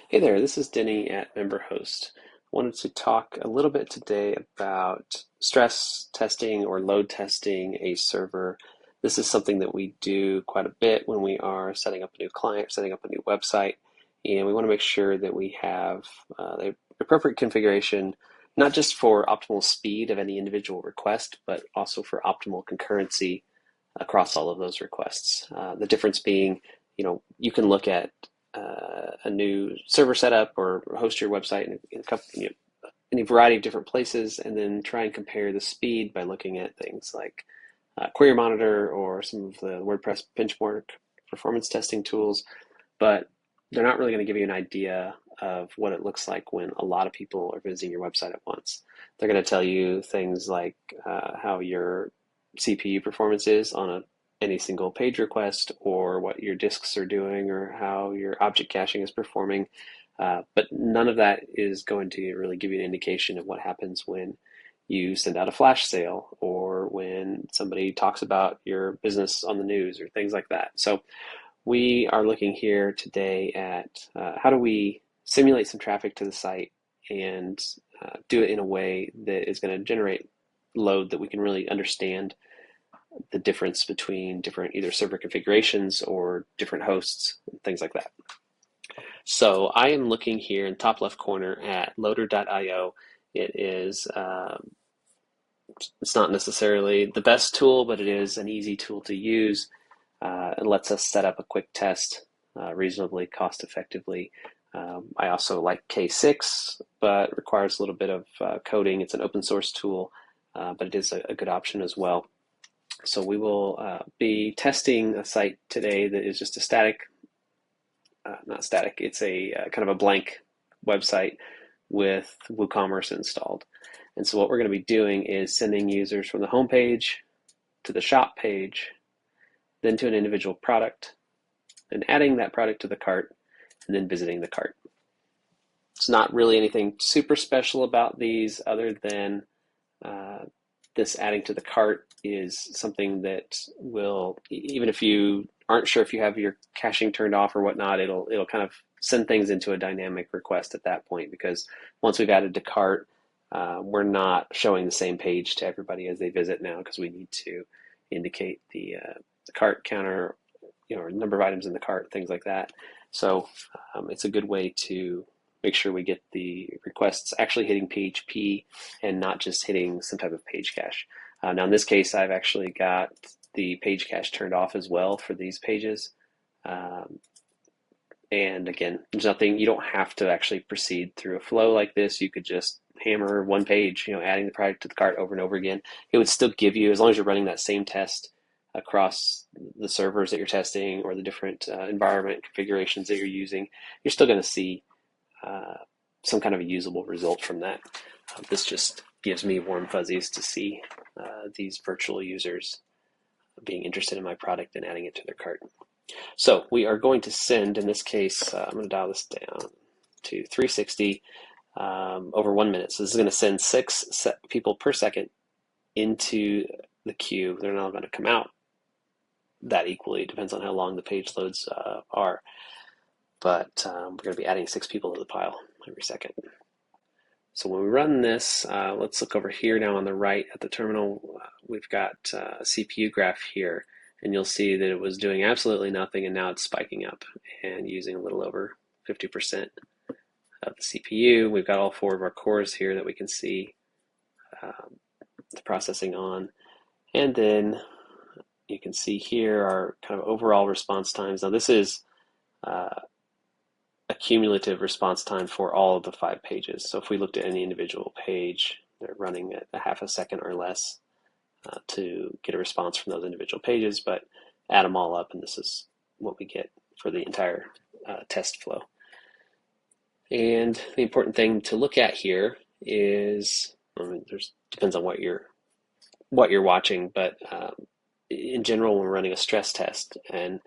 Hey there, this is Denny at MemberHost. I wanted to talk a little bit today about stress testing or load testing a server. This is something that we do quite a bit when we are setting up a new client, setting up a new website, and we want to make sure that we have the appropriate configuration, not just for optimal speed of any individual request, but also for optimal concurrency across all of those requests. The difference being, you can look at a new server setup or host your website in a couple, in a variety of different places, and then try and compare the speed by looking at things like Query Monitor or some of the WordPress benchmark performance testing tools. But they're not really going to give you an idea of what it looks like when a lot of people are visiting your website at once. They're going to tell you things like how your CPU performance is on any single page request, or what your disks are doing, or how your object caching is performing. But none of that is going to really give you an indication of what happens when you send out a flash sale, or when somebody talks about your business on the news, or things like that. So we are looking here today at how do we simulate some traffic to the site and do it in a way that is going to generate load that we can really understand the difference between different either server configurations or different hosts and things like that. So I am looking here in the top left corner at loader.io. It is it's not necessarily the best tool, but it is an easy tool to use. It lets us set up a quick test reasonably cost effectively. I also like K6, but requires a little bit of coding. It's an open source tool, but it is a good option as well. So we will be testing a site today that is just a static, not static, it's a kind of a blank website with WooCommerce installed. And so what we're going to be doing is sending users from the home page to the shop page, then to an individual product, then adding that product to the cart, and then visiting the cart. It's not really anything super special about these other than this adding to the cart is something that will, even if you aren't sure if you have your caching turned off or whatnot, it'll kind of send things into a dynamic request at that point, because once we've added to cart, we're not showing the same page to everybody as they visit now, because we need to indicate the cart counter, or number of items in the cart, things like that. So it's a good way to make sure we get the requests actually hitting PHP and not just hitting some type of page cache. Now in this case, I've actually got the page cache turned off as well for these pages. And again, there's nothing, you don't have to actually proceed through a flow like this. You could just hammer one page, adding the product to the cart over and over again. It would still give you, as long as you're running that same test across the servers that you're testing or the different environment configurations that you're using, you're still going to see some kind of a usable result from that. This just gives me warm fuzzies to see these virtual users being interested in my product and adding it to their cart. So we are going to send, in this case, I'm going to dial this down to 360 over 1 minute. So this is going to send 6 people per second into the queue. They're not going to come out that equally. It depends on how long the page loads are. But we're going to be adding 6 people to the pile every second. So when we run this, let's look over here now on the right at the terminal. We've got a CPU graph here, and you'll see that it was doing absolutely nothing, and now it's spiking up and using a little over 50% of the CPU. We've got all 4 of our cores here that we can see the processing on. And then you can see here our kind of overall response times. Now this is a cumulative response time for all of the 5 pages. So if we looked at any individual page, they're running at a half a second or less to get a response from those individual pages, but add them all up, and this is what we get for the entire test flow. And the important thing to look at here is, there's depends on what you're watching, but in general, when we're running a stress test, and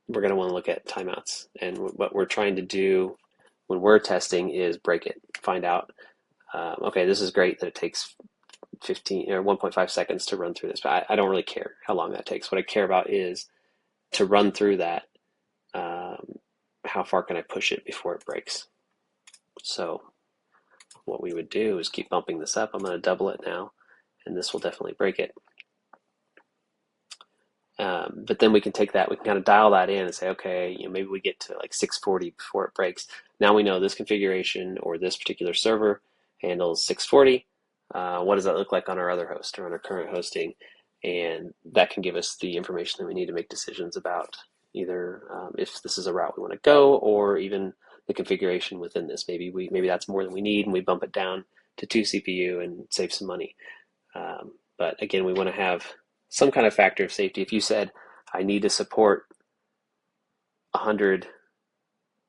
we're going to want to look at timeouts. And what we're trying to do when we're testing is break it, find out, okay, this is great that it takes 15 or 1.5 seconds to run through this, but I don't really care how long that takes. What I care about is to run through that, how far can I push it before it breaks. So what we would do is keep bumping this up. I'm going to double it now, and this will definitely break it. But then we can take that, we can kind of dial that in and say, okay, maybe we get to like 640 before it breaks. Now we know this configuration or this particular server handles 640. What does that look like on our other host or on our current hosting? And that can give us the information that we need to make decisions about either if this is a route we want to go, or even the configuration within this. Maybe that's more than we need, and we bump it down to 2 CPU and save some money. But again, we want to have some kind of factor of safety. If you said, I need to support 100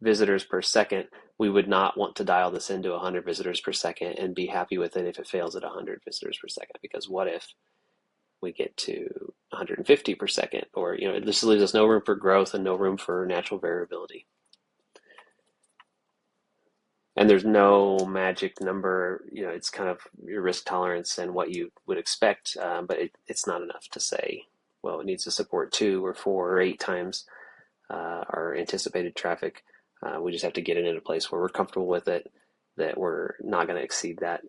visitors per second, we would not want to dial this into 100 visitors per second and be happy with it if it fails at 100 visitors per second. Because what if we get to 150 per second? Or, this leaves us no room for growth and no room for natural variability. And there's no magic number, it's kind of your risk tolerance and what you would expect, but it's not enough to say, well, it needs to support 2 or 4 or 8 times our anticipated traffic. We just have to get it in a place where we're comfortable with it, that we're not going to exceed that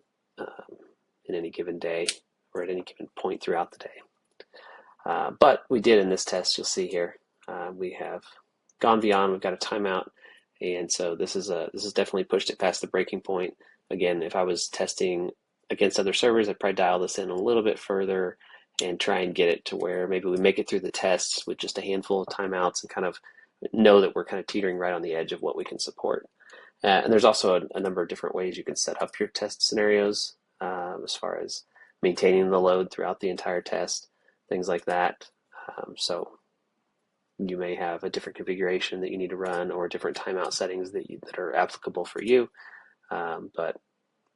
in any given day or at any given point throughout the day. But we did in this test, you'll see here, we have gone beyond, we've got a timeout. And so this is definitely pushed it past the breaking point. Again, if I was testing against other servers, I'd probably dial this in a little bit further and try and get it to where maybe we make it through the tests with just a handful of timeouts and kind of know that we're kind of teetering right on the edge of what we can support. And there's also a number of different ways you can set up your test scenarios as far as maintaining the load throughout the entire test, things like that. So you may have a different configuration that you need to run or different timeout settings that are applicable for you. But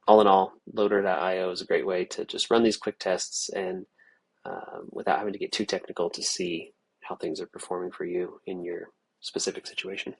all in all, loader.io is a great way to just run these quick tests and without having to get too technical to see how things are performing for you in your specific situation.